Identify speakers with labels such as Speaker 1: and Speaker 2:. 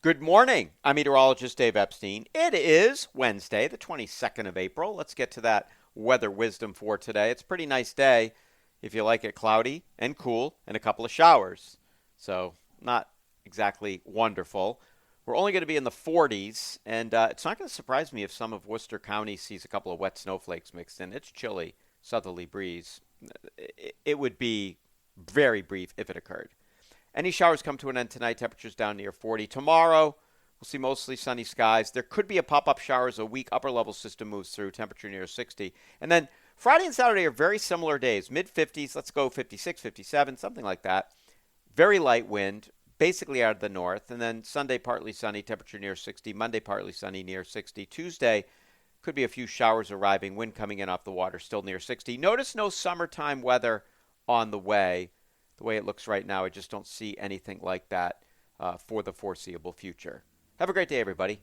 Speaker 1: Good morning. I'm meteorologist Dave Epstein. It is Wednesday, the 22nd of April. Let's get to that weather wisdom for today. It's a pretty nice day if you like it cloudy and cool and a couple of showers. So, not exactly wonderful. We're only going to be in the 40s, and it's not going to surprise me if some of Worcester County sees a couple of wet snowflakes mixed in. It's chilly, southerly breeze. It would be very brief if it occurred. Any showers come to an end tonight. Temperatures down near 40. Tomorrow, we'll see mostly sunny skies. There could be a pop up shower as a weak upper level system moves through, temperature near 60. And then Friday and Saturday are very similar days, mid 50s. Let's go 56, 57, something like that. Very light wind, basically out of the north. And then Sunday, partly sunny, temperature near 60. Monday, partly sunny, near 60. Tuesday, could be a few showers arriving, wind coming in off the water, still near 60. Notice no summertime weather on the way. The way it looks right now, I just don't see anything like that for the foreseeable future. Have a great day, everybody.